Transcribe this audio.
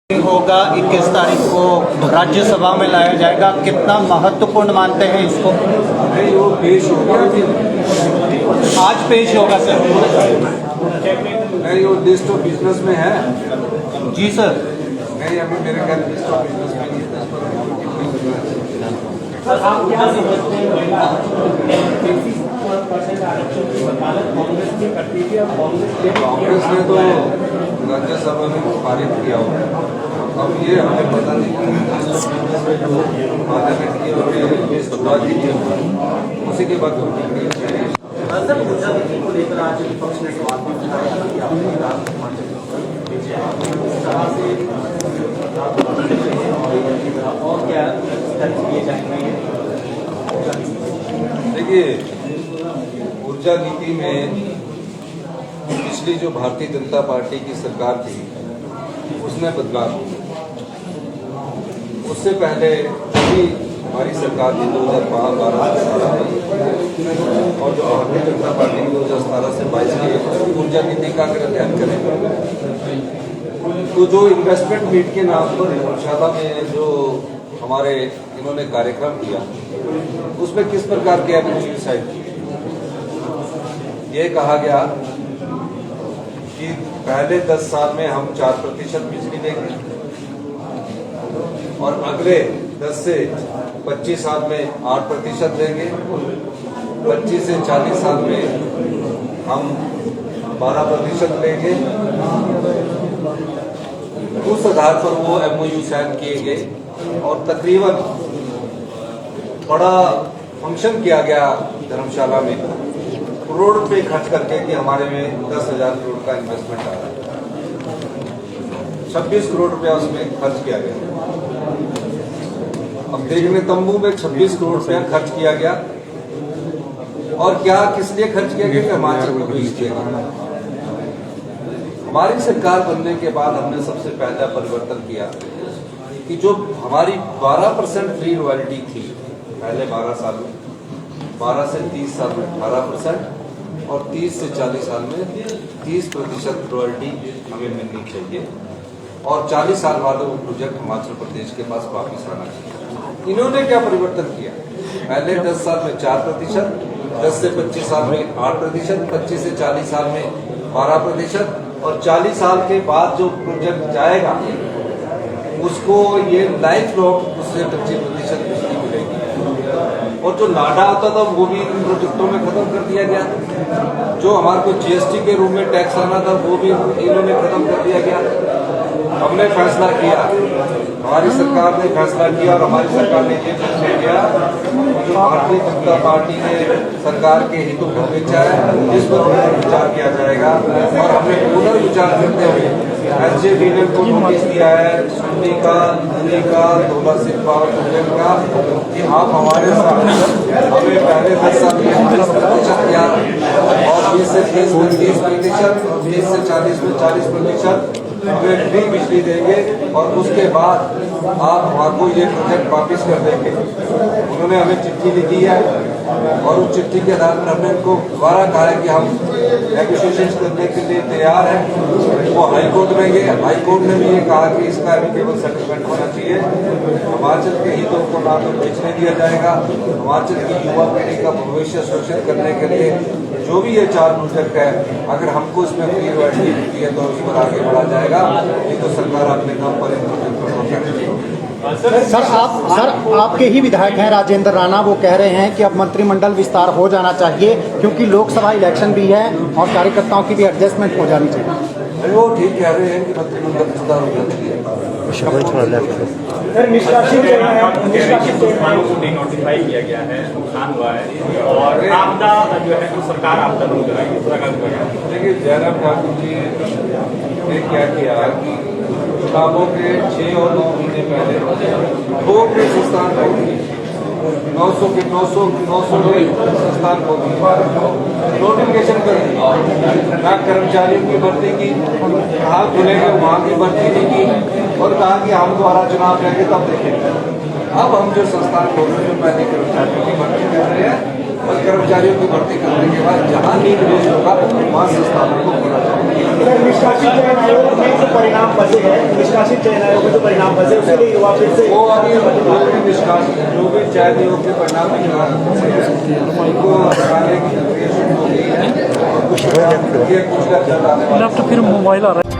होगा 21 तारीख को राज्यसभा में लाया जाएगा, कितना महत्वपूर्ण मानते हैं इसको? नहीं, वो पेश होगा आज पेश होगा सर। नहीं, वो लिस्ट ऑफ बिजनेस में है। जी सर। नहीं, अभी मेरे ख्याल लिस्ट ऑफ बिजनेस में नहीं है। कांग्रेस ने तो राज्यसभा में पारित किया होगा। अब ये हमें पता नहीं पार्लियामेंट की शुरुआत की उसी के बाद सर, ऊर्जा नीति को लेकर आज विपक्ष ने सवाल भी उठाया कि आपने और क्या किए जाएंगे? देखिए, ऊर्जा नीति में पिछली जो भारतीय जनता पार्टी की सरकार थी उसने बदलाव किया। उससे पहले भी हमारी सरकार थी 2012 और जो भारतीय जनता पार्टी 2017 से 22 की ऊर्जा नीति का अगर अध्ययन करें तो जो इन्वेस्टमेंट मीट के नाम पर धर्मशाला में जो हमारे इन्होंने कार्यक्रम किया उसमें किस प्रकार के एमओयू साइन किए। ये कहा गया कि पहले 10 साल में हम 4% बिजली देंगे और अगले 10 से 25 साल में 8% देंगे, 25 से 40 साल में हम 12% देंगे। उस आधार पर वो एमओयू साइन किए गए और तकरीबन बड़ा फंक्शन किया गया धर्मशाला में, करोड़ रुपए खर्च करके कि हमारे में 10,000 करोड़ का इन्वेस्टमेंट आ रहा है। 26 करोड़ रुपया उसमें खर्च किया गया। अब देखने तंबू में 26 करोड़ रुपया खर्च किया गया और क्या किस लिए खर्च किया गया? हिमाचल को भेज दिया। हमारी सरकार बनने के बाद हमने सबसे पहला परिवर्तन किया कि जो हमारी 12% फ्री रॉयल्टी थी पहले 12 साल में, 12 से 30 साल में 18% और 30 से 40 साल में 30% रॉयल्टी हमें मिलनी चाहिए और 40 साल बाद वो प्रोजेक्ट हिमाचल प्रदेश के पास वापिस आना चाहिए। इन्होंने क्या परिवर्तन किया? पहले 10 साल में 4%, 10 से 25 साल में 8%, 25 से 40 साल में 12% और 40 साल के बाद जो प्रोजेक्ट जाएगा उसको ये लाइफ लॉन्ग उससे 25% बिजली मिलेगी। और जो नाडा आता था वो भी इन प्रोजेक्टों में खत्म कर दिया गया। जो हमारे को जीएसटी के रूप में टैक्स आना था वो भी इन्होंने खत्म कर दिया गया। हमने फैसला किया, हमारी सरकार ने फैसला किया और हमारी सरकार ने ये फैसला किया जो भारतीय जनता पार्टी ने सरकार के हितों को बेचा है इस पर पुनर्विचार किया जाएगा और हमने पुनर्विचार करते हुए एसजेवीएन को नोटिस दिया है, सुन्नी का, दिल्ली का, धोला सिंह पावर प्रोजेक्ट का कि आप हमारे साथ हमें पहले 10 साल में 30% दिया और 20 से 30%, 30 से 40 में 40% हमें फ्री बिजली देंगे और उसके बाद आप हमको ये प्रोजेक्ट वापस कर देंगे। उन्होंने हमें चिट्ठी लिखी है और उस चिट्ठी के आधार पर हमने उनको दोबारा कहा है कि हम नेगोशिएशन करने के लिए तैयार हैं। वो हाईकोर्ट में गए, हाईकोर्ट ने भी ये कहा कि इसका एमिकेबल सेटलमेंट होना चाहिए। हिमाचल के हितों को ना तो बेचने दिया जाएगा, हिमाचल की युवा पीढ़ी का भविष्य सुरक्षित करने के लिए जो भी ये 4 प्रोजेक्ट है अगर हमको इसमें फ्री रॉयल्टी मिलती है तो उस पर आगे बढ़ा जाएगा। ये तो सरकार अपने काम पर सर आपके ही विधायक हैं राजेंद्र राणा, वो कह रहे हैं कि अब मंत्रिमंडल विस्तार हो जाना चाहिए क्योंकि लोकसभा इलेक्शन भी है और कार्यकर्ताओं की भी एडजस्टमेंट हो जानी चाहिए। वो ठीक कह रहे हैं कि मंत्रिमंडल विस्तार हो जाना चाहिए। सर, निष्कासित को डिनोटिफाई किया गया है, नुकसान हुआ है और आपदा जो है तो सरकार आपदा रोक रही है। देखिए, जयराम ठाकुर जी ने क्या किया कि चुनावों के 6 और 9 महीने पहले 2 के संस्थान को 900 के 900 संस्थान को नोटिफिकेशन कर दिया। ना कर्मचारियों की भर्ती की, कहाँ खुलेंगे वहाँ की भर्ती नहीं की और कहा कि हम द्वारा चुनाव लेंगे तब देखेंगे। अब हम जो संस्थान खोल रहे हैं पहले कर्मचारियों की भर्ती कर रहे हैं और कर्मचारियों की भर्ती करने के बाद जहाँ नीड बेस्ड होगा वहाँ संस्थानों को खोला जाएगा। निष्कासित चयन आयोग में जो परिणाम बचे हैं, निष्कासित चयन आयोग में जो परिणाम बचे उसके लिए युवा फिर से वो अभी जो भी चयन योग के परिणाम उनको लगाने की प्रक्रिया शुरू हो गई है और कुछ चल रहा है। फिर मोबाइल आ रहा है।